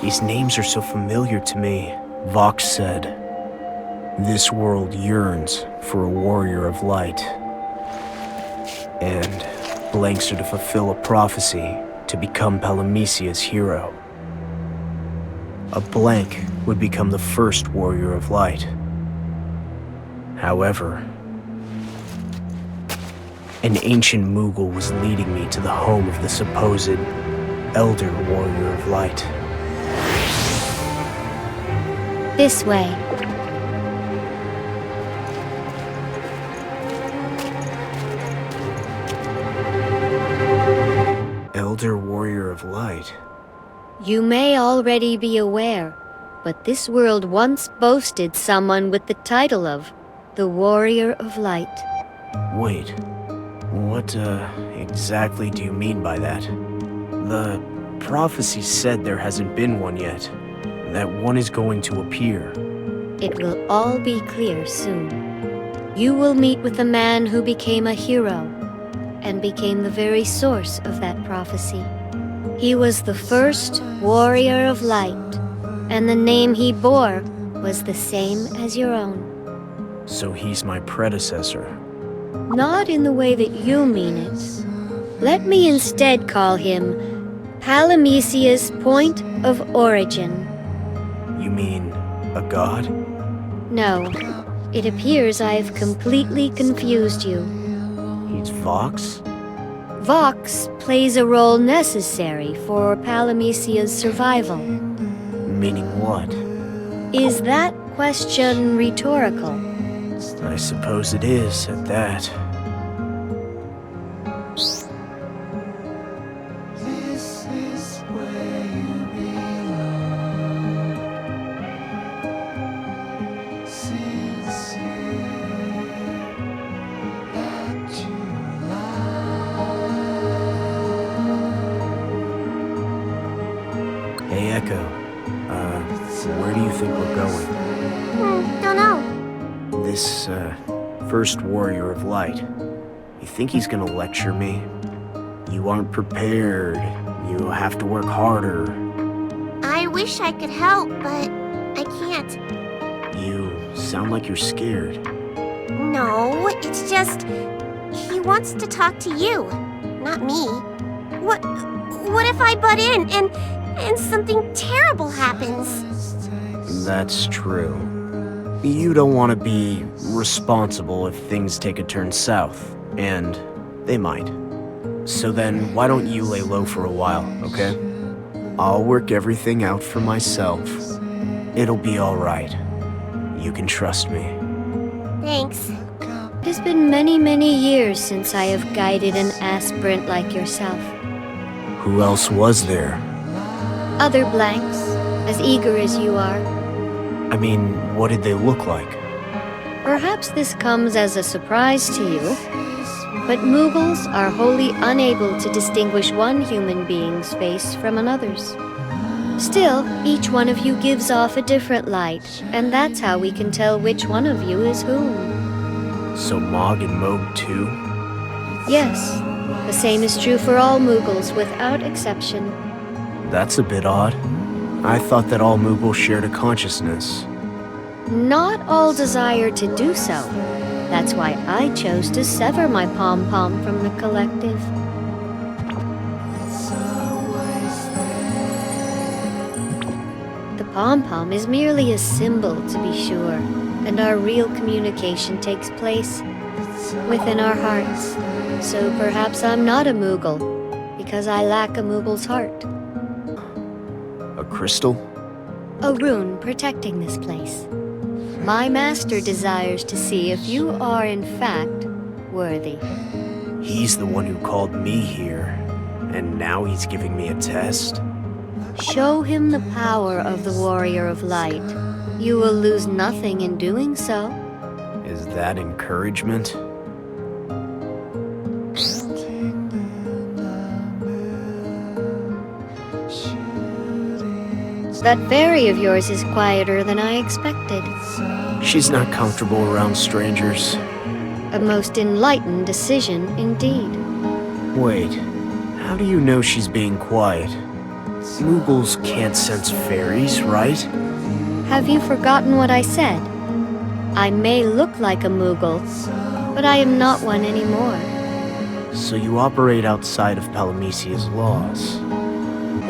These names are so familiar to me. Vox said, "This world yearns for a warrior of light." And blanks are to fulfill a prophecy to become Palamecia's hero. A blank would become the first warrior of light. However, an ancient Moogle was leading me to the home of the supposed Elder Warrior of Light. This way. Elder Warrior of Light? You may already be aware, but this world once boasted someone with the title of the Warrior of Light. Wait, what exactly do you mean by that? The prophecy said there hasn't been one yet, that one is going to appear. It will all be clear soon. You will meet with a man who became a hero, and became the very source of that prophecy. He was the first Warrior of Light, and the name he bore was the same as your own. So he's my predecessor. Not in the way that you mean it. Let me instead call him Palamecia's point of origin. You mean a god? No, it appears I've completely confused you. He's Vox? Vox plays a role necessary for Palamecia's survival. Meaning what? Is that question rhetorical? I suppose it is, at that. Hey, Echo. Where do you think we're going? Don't know. This, first Warrior of Light. You think he's gonna lecture me? You aren't prepared. You have to work harder. I wish I could help, but I can't. You sound like you're scared. No, it's just... he wants to talk to you, not me. What if I butt in and something terrible happens? That's true. You don't want to be responsible if things take a turn south, and they might. So then, why don't you lay low for a while, okay? I'll work everything out for myself. It'll be all right. You can trust me. Thanks. It has been many, many years since I have guided an aspirant like yourself. Who else was there? Other blanks, as eager as you are. I mean, what did they look like? Perhaps this comes as a surprise to you, but Moogles are wholly unable to distinguish one human being's face from another's. Still, each one of you gives off a different light, and that's how we can tell which one of you is whom. So Mog and Moog too? Yes, the same is true for all Moogles without exception. That's a bit odd. I thought that all Moogles shared a consciousness. Not all desire to do so. That's why I chose to sever my pom-pom from the collective. The pom-pom is merely a symbol, to be sure, and our real communication takes place within our hearts. So perhaps I'm not a Moogle, because I lack a Moogle's heart. A crystal? A rune protecting this place. My master desires to see if you are in fact worthy. He's the one who called me here, and now he's giving me a test? Show him the power of the Warrior of Light. You will lose nothing in doing so. Is that encouragement? That fairy of yours is quieter than I expected. She's not comfortable around strangers. A most enlightened decision indeed. Wait, how do you know she's being quiet? Moogles can't sense fairies, right? Have you forgotten what I said? I may look like a Moogle, but I am not one anymore. So you operate outside of Palamecia's laws.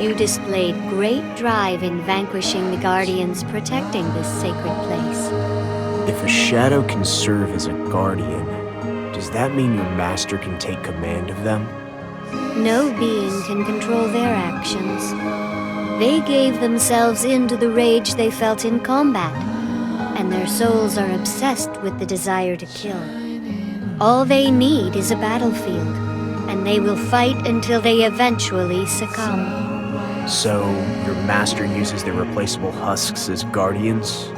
You displayed great drive in vanquishing the Guardians protecting this sacred place. If a shadow can serve as a guardian, does that mean your master can take command of them? No being can control their actions. They gave themselves in to the rage they felt in combat, and their souls are obsessed with the desire to kill. All they need is a battlefield, and they will fight until they eventually succumb. So, your master uses their replaceable husks as guardians?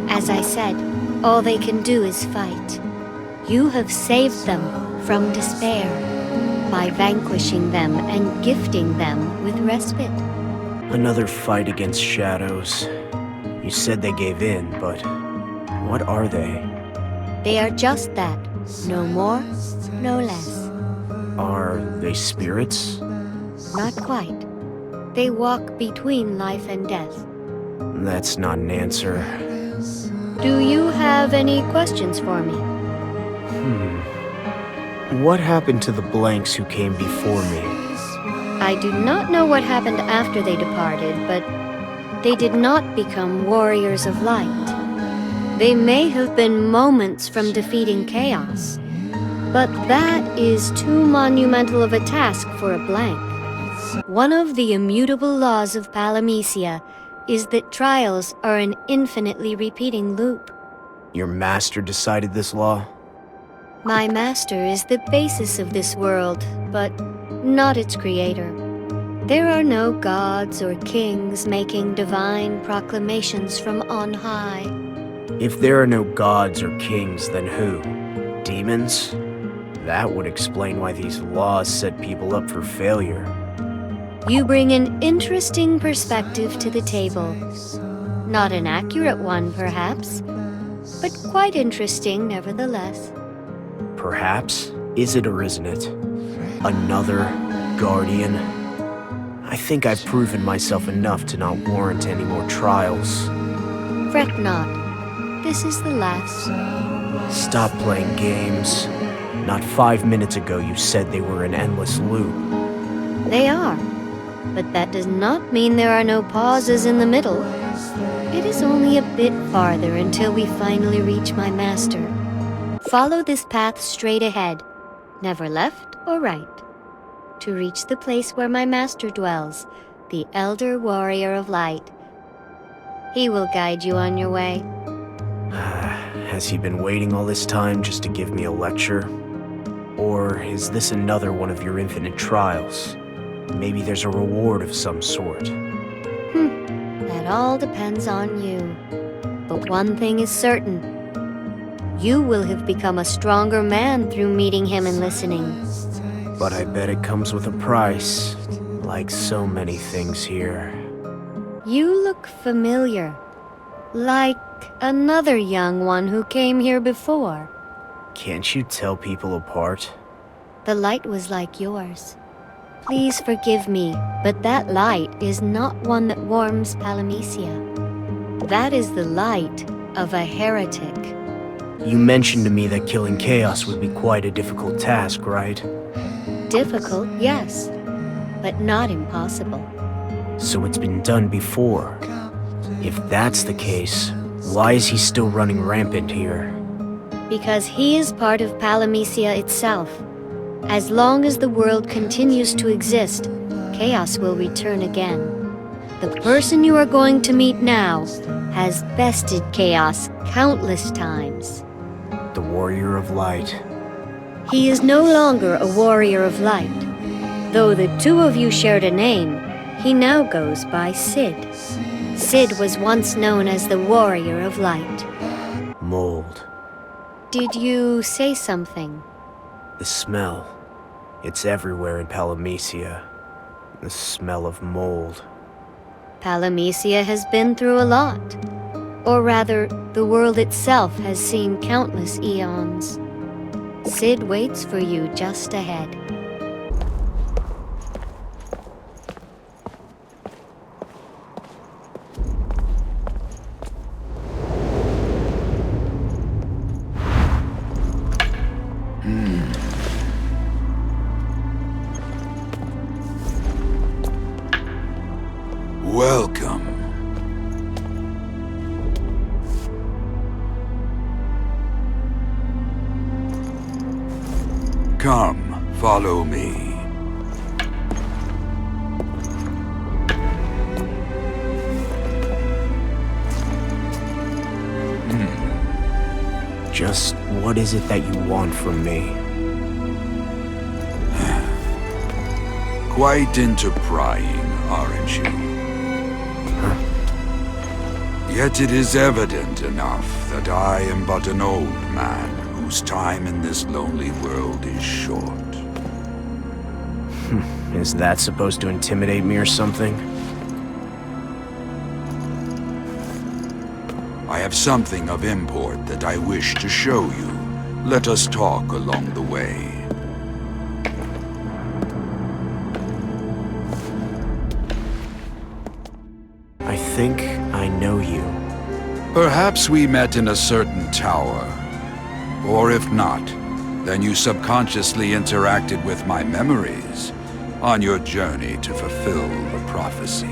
As I said, all they can do is fight. You have saved them from despair by vanquishing them and gifting them with respite. Another fight against shadows. You said they gave in, but what are they? They are just that, no more, no less. Are they spirits? Not quite. They walk between life and death. That's not an answer. Do you have any questions for me? What happened to the blanks who came before me? I do not know what happened after they departed, but they did not become warriors of light. They may have been moments from defeating chaos, but that is too monumental of a task for a blank. One of the immutable laws of Palamecia is that trials are an infinitely repeating loop. Your master decided this law? My master is the basis of this world, but not its creator. There are no gods or kings making divine proclamations from on high. If there are no gods or kings, then who? Demons? That would explain why these laws set people up for failure. You bring an interesting perspective to the table. Not an accurate one, perhaps, but quite interesting nevertheless. Perhaps? Is it or isn't it? Another guardian? I think I've proven myself enough to not warrant any more trials. Fret not. This is the last. Stop playing games. Not 5 minutes ago you said they were an endless loop. They are, but that does not mean there are no pauses in the middle. It is only a bit farther until we finally reach my master. Follow this path straight ahead, never left or right, to reach the place where my master dwells, the Elder Warrior of Light. He will guide you on your way. Has he been waiting all this time just to give me a lecture? Or is this another one of your infinite trials? Maybe there's a reward of some sort. That all depends on you. But one thing is certain. You will have become a stronger man through meeting him and listening. But I bet it comes with a price, like so many things here. You look familiar. Like another young one who came here before. Can't you tell people apart? The light was like yours. Please forgive me, but that light is not one that warms Palamecia. That is the light of a heretic. You mentioned to me that killing chaos would be quite a difficult task, right? Difficult, yes, but not impossible. So it's been done before. If that's the case, why is he still running rampant here? Because he is part of Palamecia itself. As long as the world continues to exist, chaos will return again. The person you are going to meet now has bested chaos countless times. The Warrior of Light. He is no longer a Warrior of Light. Though the two of you shared a name, he now goes by Sid. Sid was once known as the Warrior of Light. Mold. Did you say something? The smell. It's everywhere in Palamecia. The smell of mold. Palamecia has been through a lot. Or rather, the world itself has seen countless eons. Sid waits for you just ahead. Come, follow me. Just what is it that you want from me? Quite into prying, aren't you? Yet it is evident enough that I am but an old man whose time in this lonely world is short. Is that supposed to intimidate me or something? I have something of import that I wish to show you. Let us talk along the way. I think I know you. Perhaps we met in a certain tower. Or if not, then you subconsciously interacted with my memories on your journey to fulfill the prophecy.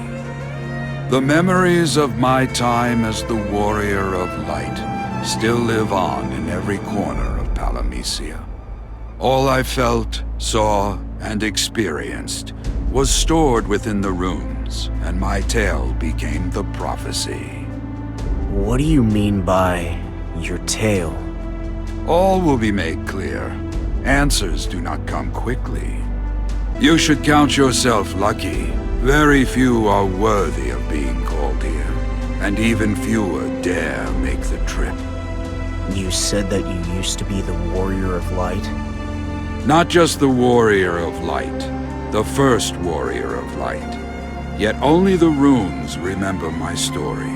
The memories of my time as the Warrior of Light still live on in every corner of Palamecia. All I felt, saw, and experienced was stored within the runes, and my tale became the prophecy. What do you mean by your tale? All will be made clear. Answers do not come quickly. You should count yourself lucky. Very few are worthy of being called here, and even fewer dare make the trip. You said that you used to be the Warrior of Light? Not just the Warrior of Light, the first Warrior of Light. Yet only the runes remember my story.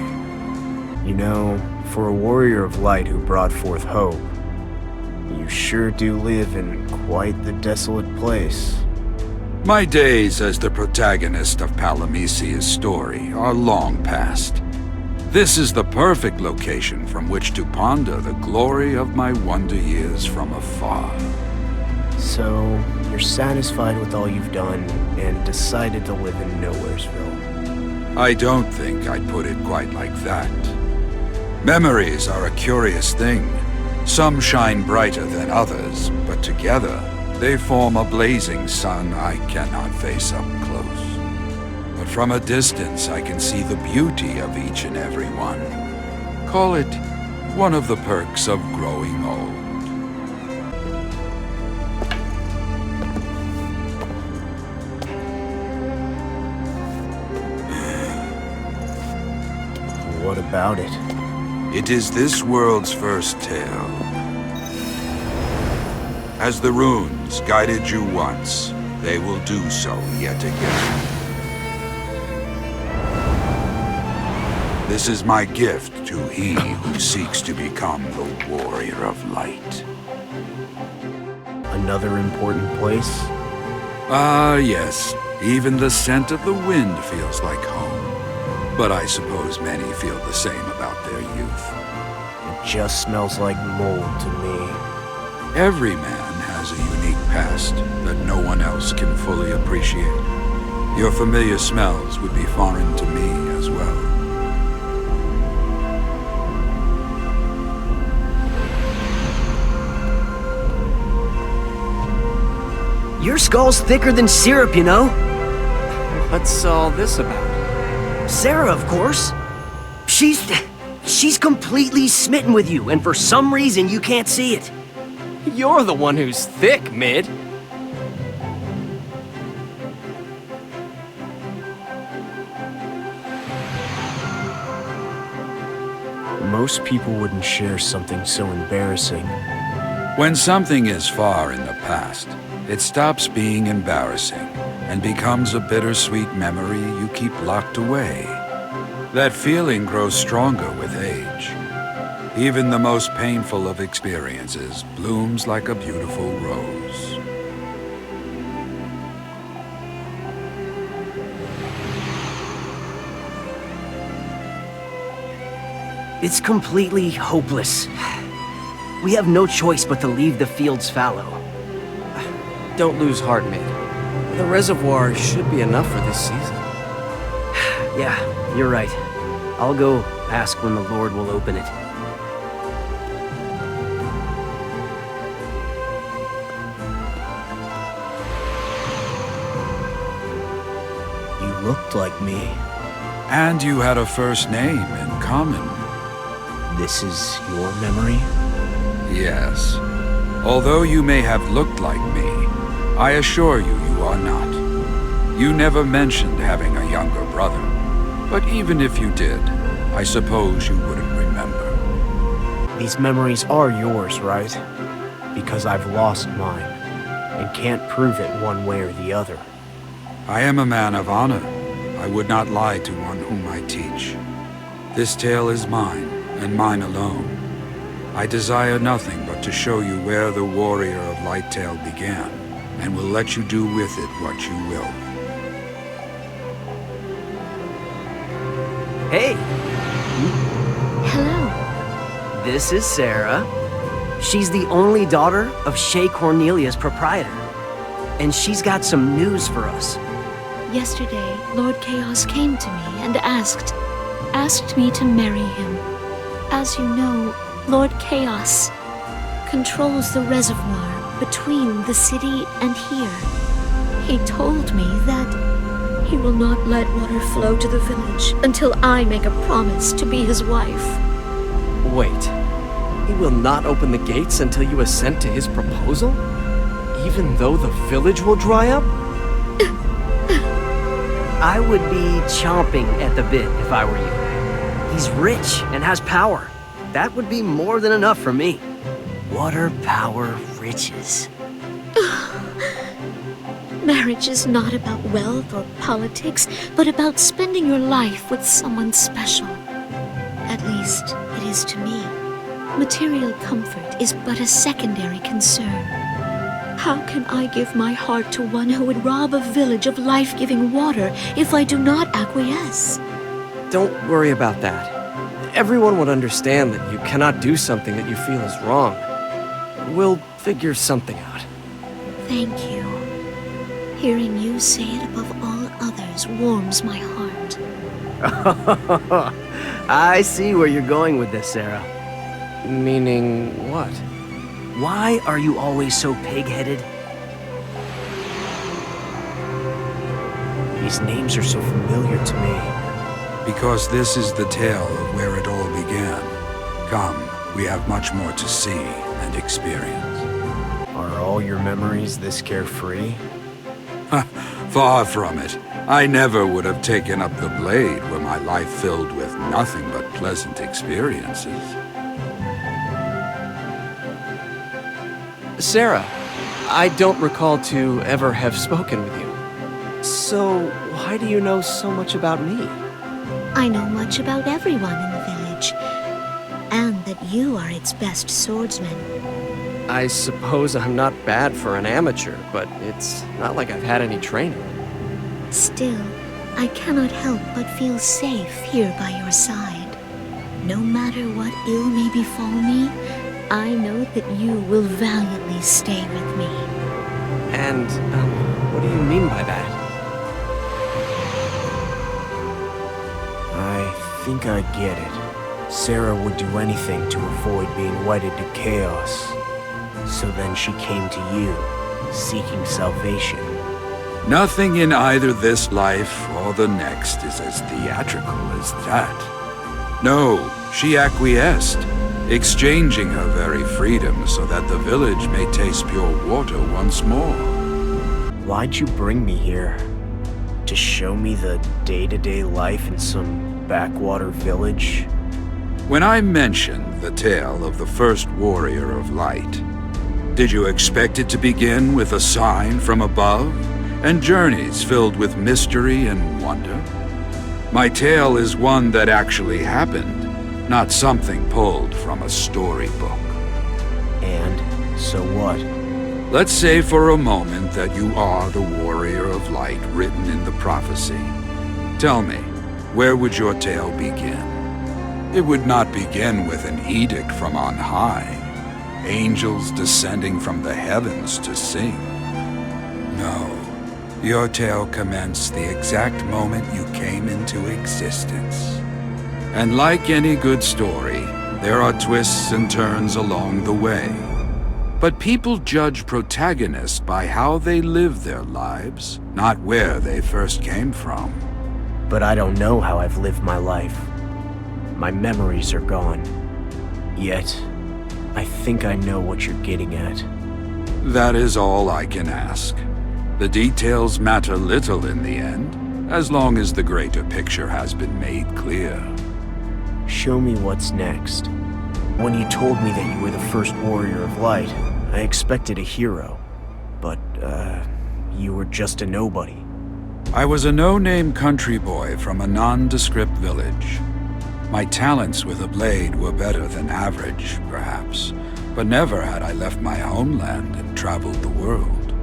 You know, for a Warrior of Light who brought forth hope, you sure do live in quite the desolate place. My days as the protagonist of Palamecia's story are long past. This is the perfect location from which to ponder the glory of my wonder years from afar. So, you're satisfied with all you've done and decided to live in Nowheresville. I don't think I'd put it quite like that. Memories are a curious thing. Some shine brighter than others, but together, they form a blazing sun I cannot face up close. But from a distance, I can see the beauty of each and every one. Call it one of the perks of growing old. What about it? It is this world's first tale. As the runes guided you once, they will do so yet again. This is my gift to he who seeks to become the Warrior of Light. Another important place? Ah, yes. Even the scent of the wind feels like home. But I suppose many feel the same about their youth. It just smells like mold to me. Every man has a unique past that no one else can fully appreciate. Your familiar smells would be foreign to me as well. Your skull's thicker than syrup, you know? What's all this about? Sarah, of course. She's completely smitten with you, and for some reason you can't see it. You're the one who's thick, Mid. Most people wouldn't share something so embarrassing. When something is far in the past, it stops being embarrassing and becomes a bittersweet memory you keep locked away. That feeling grows stronger with age. Even the most painful of experiences blooms like a beautiful rose. It's completely hopeless. We have no choice but to leave the fields fallow. Don't lose heart, Mid. The reservoir should be enough for this season. Yeah, you're right. I'll go ask when the Lord will open it. looked like me. And you had a first name in common. This is your memory? Yes. Although you may have looked like me, I assure you, you are not. You never mentioned having a younger brother. But even if you did, I suppose you wouldn't remember. These memories are yours, right? Because I've lost mine, and can't prove it one way or the other. I am a man of honor. I would not lie to one whom I teach. This tale is mine, and mine alone. I desire nothing but to show you where the warrior of Lighttail began, and will let you do with it what you will. Hey, Hello. this is Sarah. She's the only daughter of Shea Cornelia's proprietor. And she's got some news for us. Yesterday, Lord Chaos came to me and asked me to marry him. As you know, Lord Chaos controls the reservoir between the city and here. He told me that he will not let water flow to the village until I make a promise to be his wife. Wait. He will not open the gates until you assent to his proposal? Even though the village will dry up? I would be chomping at the bit if I were you. He's rich and has power. That would be more than enough for me. Water, power, riches. Marriage is not about wealth or politics, but about spending your life with someone special. At least, it is to me. Material comfort is but a secondary concern. How can I give my heart to one who would rob a village of life-giving water if I do not acquiesce? Don't worry about that. Everyone would understand that you cannot do something that you feel is wrong. We'll figure something out. Thank you. Hearing you say it above all others warms my heart. I see where you're going with this, Sarah. Meaning what? Why are you always so pig-headed? These names are so familiar to me. Because this is the tale of where it all began. Come, we have much more to see and experience. Are all your memories this carefree? Far from it. I never would have taken up the blade were my life filled with nothing but pleasant experiences. Sarah, I don't recall to ever have spoken with you. So, why do you know so much about me? I know much about everyone in the village, and that you are its best swordsman. I suppose I'm not bad for an amateur, but it's not like I've had any training. Still, I cannot help but feel safe here by your side. No matter what ill may befall me, I know that you will valiantly stay with me. And, what do you mean by that? I think I get it. Sarah would do anything to avoid being wedded to chaos. So then she came to you, seeking salvation. Nothing in either this life or the next is as theatrical as that. No, she acquiesced, exchanging her very freedom so that the village may taste pure water once more. Why'd you bring me here? To show me the day-to-day life in some backwater village? When I mentioned the tale of the first warrior of light, did you expect it to begin with a sign from above, and journeys filled with mystery and wonder? My tale is one that actually happened, not something pulled from a storybook. And so what? Let's say for a moment that you are the warrior of light written in the prophecy. Tell me, where would your tale begin? It would not begin with an edict from on high, angels descending from the heavens to sing. No, your tale commenced the exact moment you came into existence. And like any good story, there are twists and turns along the way. But people judge protagonists by how they live their lives, not where they first came from. But I don't know how I've lived my life. My memories are gone. Yet, I think I know what you're getting at. That is all I can ask. The details matter little in the end, as long as the greater picture has been made clear. Show me what's next. When you told me that you were the first warrior of light, I expected a hero. But, you were just a nobody. I was a no-name country boy from a nondescript village. My talents with a blade were better than average, perhaps, but never had I left my homeland and traveled the world.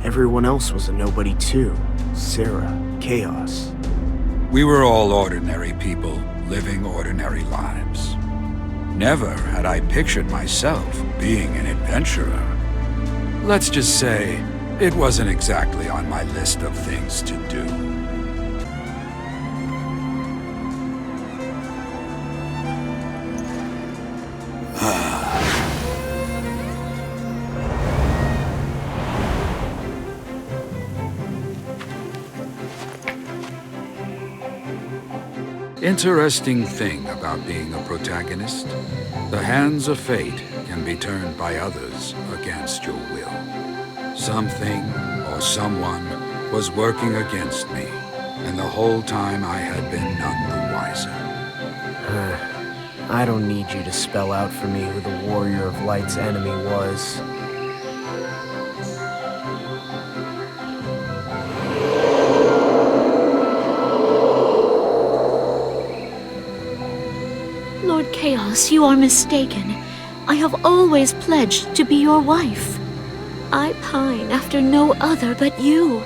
Everyone else was a nobody too. Sarah, Chaos. We were all ordinary people, living ordinary lives. Never had I pictured myself being an adventurer. Let's just say, it wasn't exactly on my list of things to do. Interesting thing about being a protagonist. The hands of fate can be turned by others against your will. Something or someone was working against me, and the whole time I had been none the wiser. I don't need you to spell out for me who the Warrior of Light's enemy was. Lord Chaos, you are mistaken. I have always pledged to be your wife. I pine after no other but you.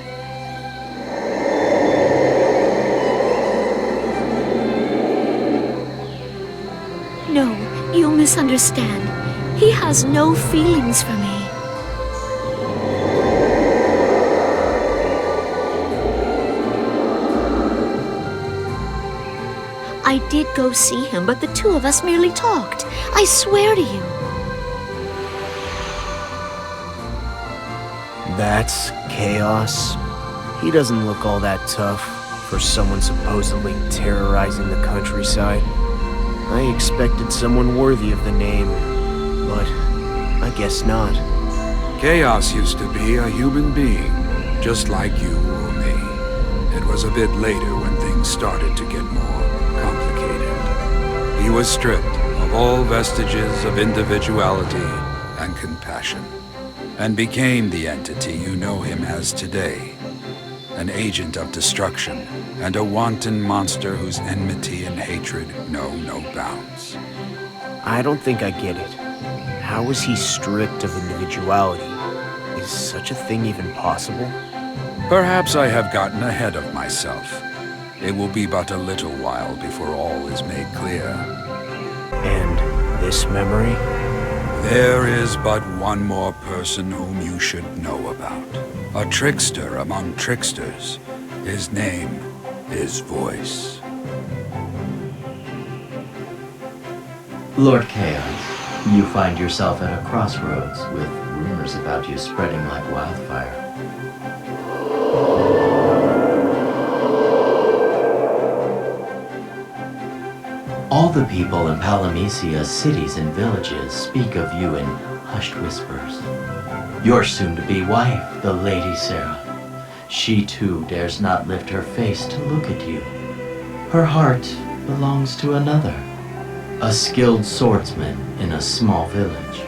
No, you misunderstand. He has no feelings for me. I did go see him, but the two of us merely talked. I swear to you. That's Chaos? He doesn't look all that tough for someone supposedly terrorizing the countryside. I expected someone worthy of the name, but I guess not. Chaos used to be a human being, just like you or me. It was a bit later when things started to get more complicated. He was stripped of all vestiges of individuality and compassion, and became the entity you know him as today. An agent of destruction, and a wanton monster whose enmity and hatred know no bounds. I don't think I get it. How was he stripped of individuality? Is such a thing even possible? Perhaps I have gotten ahead of myself. It will be but a little while before all is made clear. And this memory? There is but one more person whom you should know about. A trickster among tricksters. His name is Voice. Lord Chaos, you find yourself at a crossroads with rumors about you spreading like wildfire. All the people in Palamecia's cities and villages speak of you in hushed whispers. Your soon-to-be wife, the Lady Sarah. She too dares not lift her face to look at you. Her heart belongs to another, a skilled swordsman in a small village.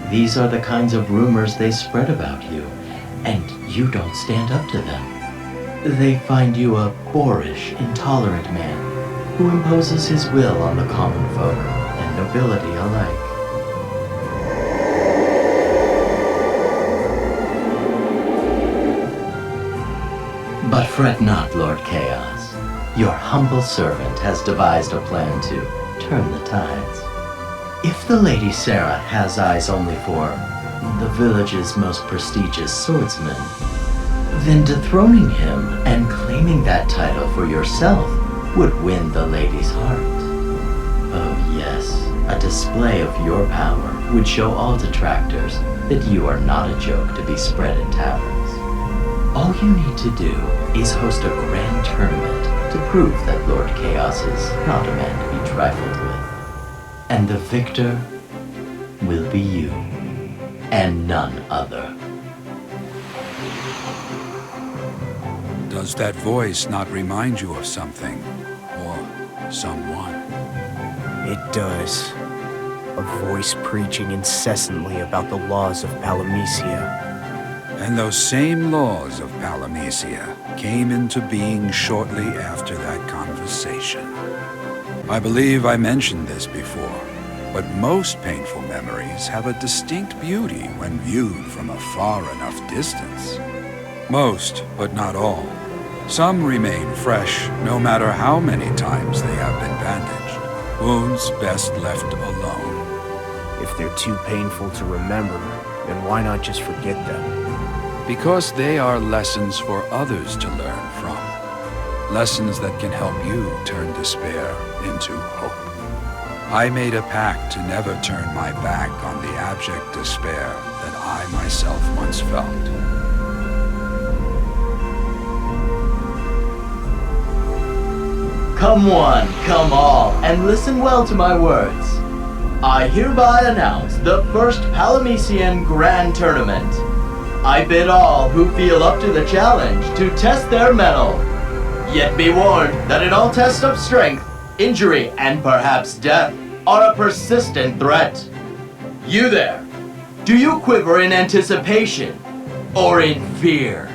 These are the kinds of rumors they spread about you, and you don't stand up to them. They find you a boorish, intolerant man who imposes his will on the common folk and nobility alike. But fret not, Lord Chaos. Your humble servant has devised a plan to turn the tides. If the Lady Sarah has eyes only for the village's most prestigious swordsman, then dethroning him and claiming that title for yourself would win the lady's heart. Oh yes, a display of your power would show all detractors that you are not a joke to be spread in taverns. All you need to do is host a grand tournament to prove that Lord Chaos is not a man to be trifled with. And the victor will be you, and none other. Does that voice not remind you of something? Or someone? It does. A voice preaching incessantly about the laws of Palamecia. And those same laws of Palamecia came into being shortly after that conversation. I believe I mentioned this before, but most painful memories have a distinct beauty when viewed from a far enough distance. Most, but not all. Some remain fresh, no matter how many times they have been bandaged. Wounds best left alone. If they're too painful to remember, then why not just forget them? Because they are lessons for others to learn from. Lessons that can help you turn despair into hope. I made a pact to never turn my back on the abject despair that I myself once felt. Come one, come all, and listen well to my words. I hereby announce the first Palamecian Grand Tournament. I bid all who feel up to the challenge to test their mettle. Yet be warned that in all tests of strength, injury, and perhaps death are a persistent threat. You there, do you quiver in anticipation or in fear?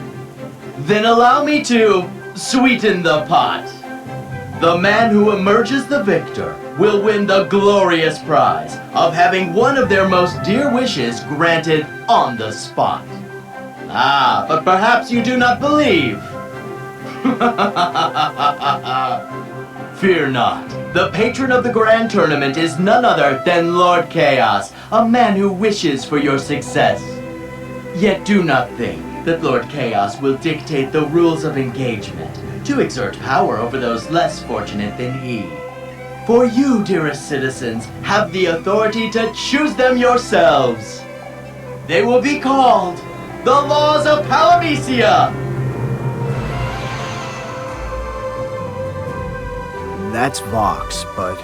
Then allow me to sweeten the pot. The man who emerges the victor will win the glorious prize of having one of their most dear wishes granted on the spot. Ah, but perhaps you do not believe. Fear not. The patron of the Grand Tournament is none other than Lord Chaos, a man who wishes for your success. Yet do not think that Lord Chaos will dictate the rules of engagement to exert power over those less fortunate than he. For you, dearest citizens, have the authority to choose them yourselves. They will be called the Laws of Palamecia! That's Vox, but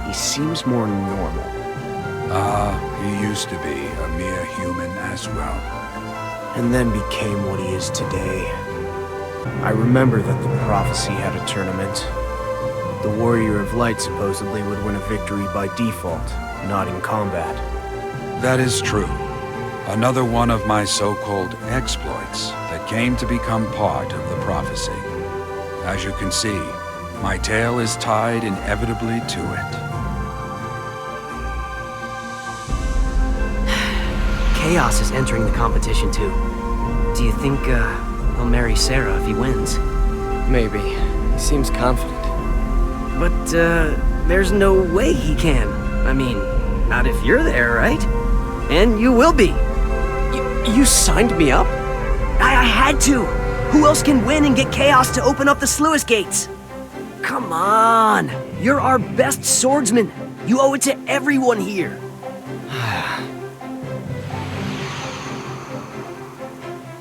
he seems more normal. Ah, he used to be a mere human as well. And then became what he is today. I remember that the prophecy had a tournament. The Warrior of Light supposedly would win a victory by default, not in combat. That is true. Another one of my so-called exploits that came to become part of the prophecy. As you can see, my tale is tied inevitably to it. Chaos is entering the competition too. Do you think, he'll marry Sarah if he wins? Maybe. He seems confident. But, there's no way he can. I mean, not if you're there, right? And you will be. You signed me up? I had to! Who else can win and get Chaos to open up the sluice gates? Come on! You're our best swordsman! You owe it to everyone here!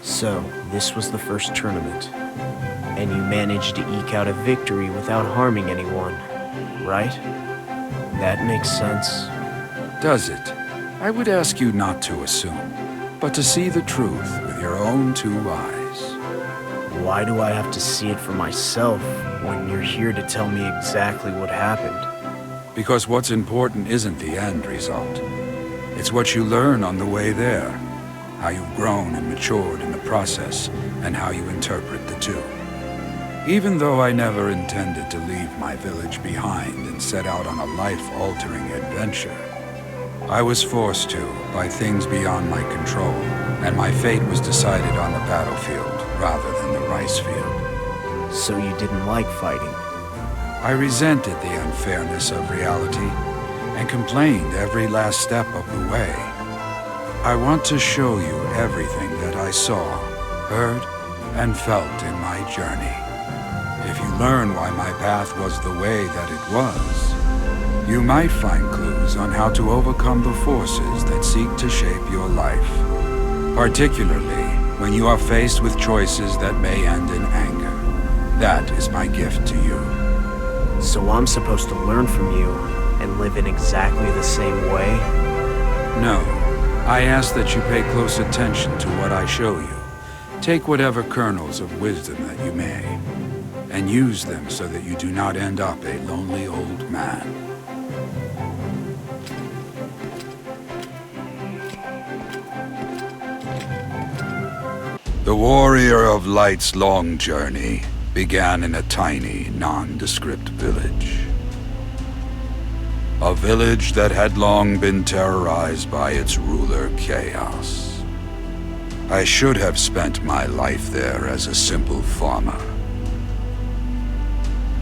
So, this was the first tournament. And you managed to eke out a victory without harming anyone, right? That makes sense. Does it? I would ask you not to assume, but to see the truth with your own two eyes. Why do I have to see it for myself when you're here to tell me exactly what happened? Because what's important isn't the end result. It's what you learn on the way there. How you've grown and matured in the process, and how you interpret the two. Even though I never intended to leave my village behind and set out on a life-altering adventure, I was forced to by things beyond my control, and my fate was decided on the battlefield rather than the rice field. So you didn't like fighting? I resented the unfairness of reality, and complained every last step of the way. I want to show you everything that I saw, heard, and felt in my journey. If you learn why my path was the way that it was, you might find clues on how to overcome the forces that seek to shape your life. Particularly when you are faced with choices that may end in anger, That is my gift to you. So I'm supposed to learn from you and live in exactly the same way? No. I ask that you pay close attention to what I show you. Take whatever kernels of wisdom that you may, and use them so that you do not end up a lonely old man. The Warrior of Light's long journey began in a tiny, nondescript village. A village that had long been terrorized by its ruler, Chaos. I should have spent my life there as a simple farmer.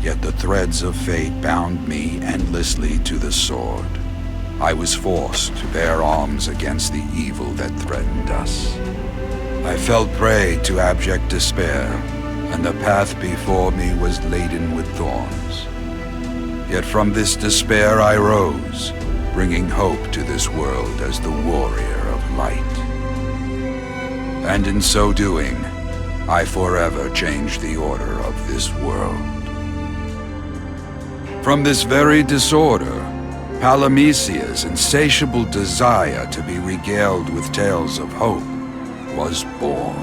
Yet the threads of fate bound me endlessly to the sword. I was forced to bear arms against the evil that threatened us. I fell prey to abject despair, and the path before me was laden with thorns. Yet from this despair I rose, bringing hope to this world as the Warrior of Light. And in so doing, I forever changed the order of this world. From this very disorder, Palamecia's insatiable desire to be regaled with tales of hope was born.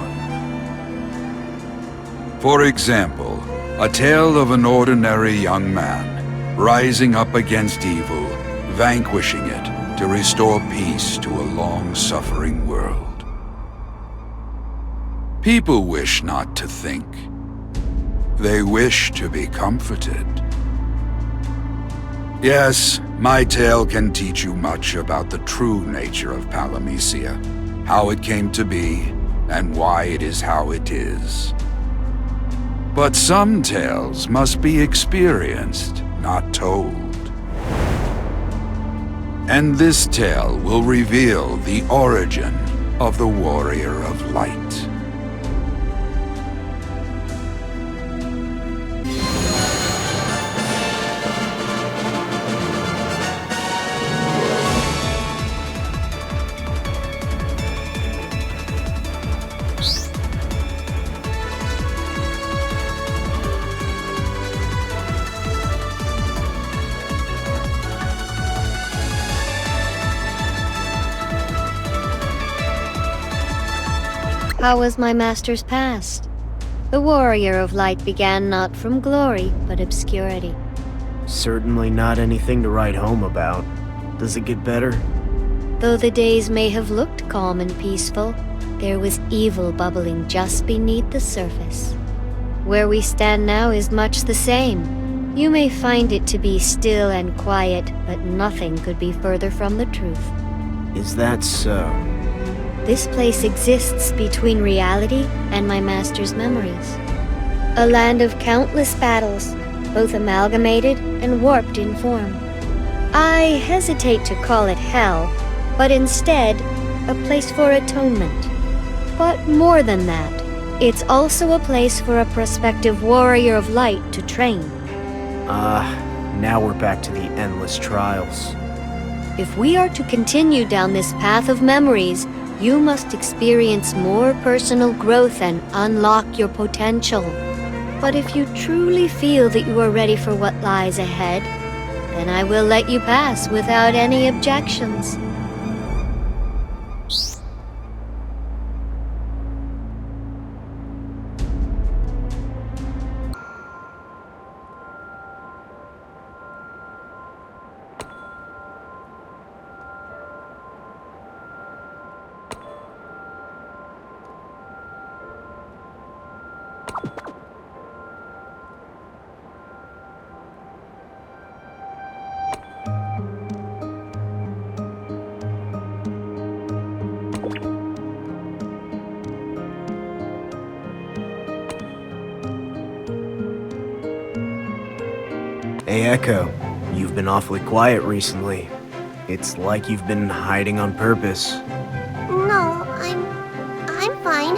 For example, a tale of an ordinary young man rising up against evil, vanquishing it to restore peace to a long-suffering world. People wish not to think. They wish to be comforted. Yes, my tale can teach you much about the true nature of Palamecia, how it came to be, and why it is how it is. But some tales must be experienced, not told. And this tale will reveal the origin of the Warrior of Light. How was my master's past? The Warrior of Light began not from glory, but obscurity. Certainly not anything to write home about. Does it get better? Though the days may have looked calm and peaceful, there was evil bubbling just beneath the surface. Where we stand now is much the same. You may find it to be still and quiet, but nothing could be further from the truth. Is that so? This place exists between reality and my master's memories. A land of countless battles, both amalgamated and warped in form. I hesitate to call it hell, but instead, a place for atonement. But more than that, it's also a place for a prospective Warrior of Light to train. Now we're back to the endless trials. If we are to continue down this path of memories, you must experience more personal growth and unlock your potential. But if you truly feel that you are ready for what lies ahead, then I will let you pass without any objections. Hey, Echo, you've been awfully quiet recently. It's like you've been hiding on purpose. No, I'm fine.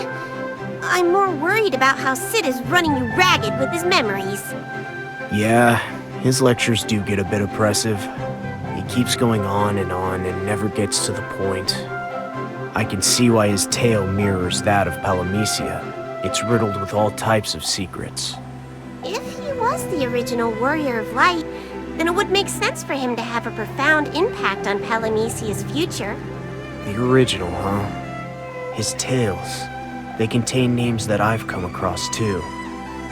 I'm more worried about how Sid is running you ragged with his memories. Yeah, his lectures do get a bit oppressive. He keeps going on and never gets to the point. I can see why his tale mirrors that of Palamecia. It's riddled with all types of secrets. the original Warrior of Light, then it would make sense for him to have a profound impact on Palamecia's future. The original, huh? His tales. They contain names that I've come across too.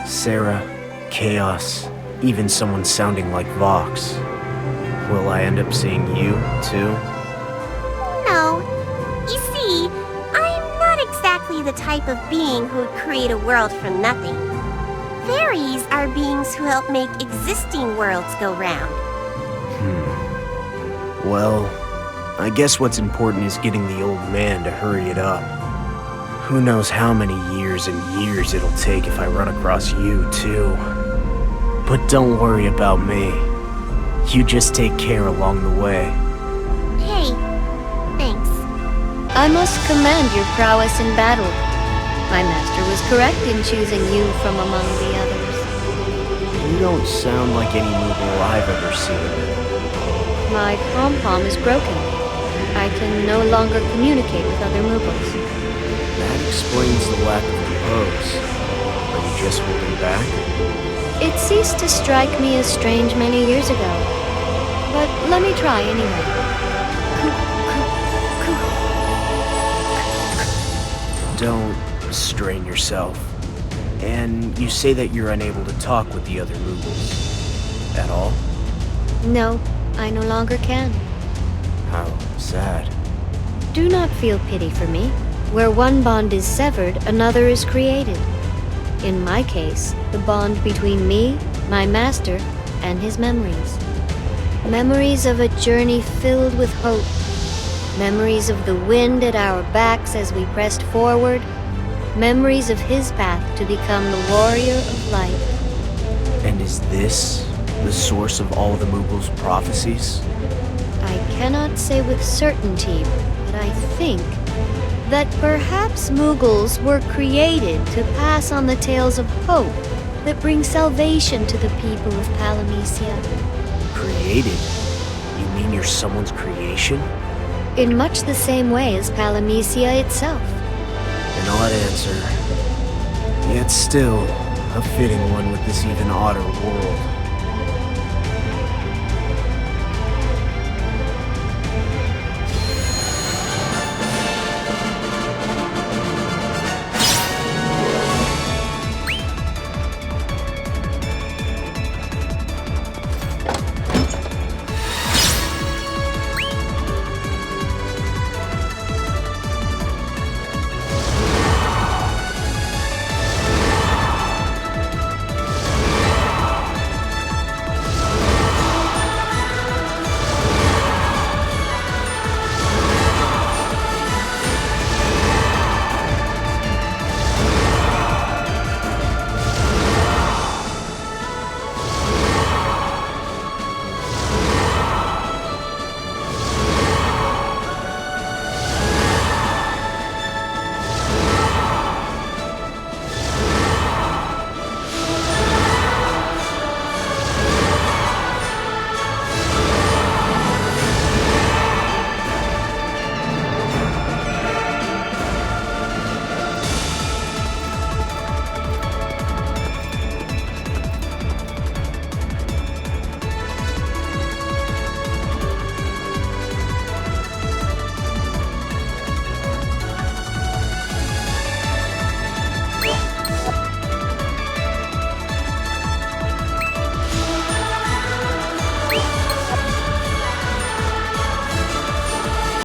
Sarah, Chaos, even someone sounding like Vox. Will I end up seeing you, too? No. You see, I'm not exactly the type of being who would create a world from nothing. Fairies are beings who help make existing worlds go round. Well, I guess what's important is getting the old man to hurry it up. Who knows how many years and years it'll take if I run across you, too. But don't worry about me. You just take care along the way. Hey, thanks. I must commend your prowess in battle. My master was correct in choosing you from among the others. You don't sound like any Moogle I've ever seen. My pom-pom is broken. I can no longer communicate with other Moogles. That explains the lack of repose. Are you just holding back? It ceased to strike me as strange many years ago. But let me try anyway. Don't strain yourself. And you say that you're unable to talk with the other Moogles. At all? No, I no longer can. How sad. Do not feel pity for me. Where one bond is severed, another is created. In my case, the bond between me, my master, and his memories. Memories of a journey filled with hope. Memories of the wind at our backs as we pressed forward. Memories of his path to become the Warrior of Light. And is this the source of all the Moogles' prophecies? I cannot say with certainty, but I think that perhaps Moogles were created to pass on the tales of hope that bring salvation to the people of Palamecia. Created? You mean you're someone's creation? In much the same way as Palamecia itself. An odd answer. Yet still, a fitting one with this even odder world.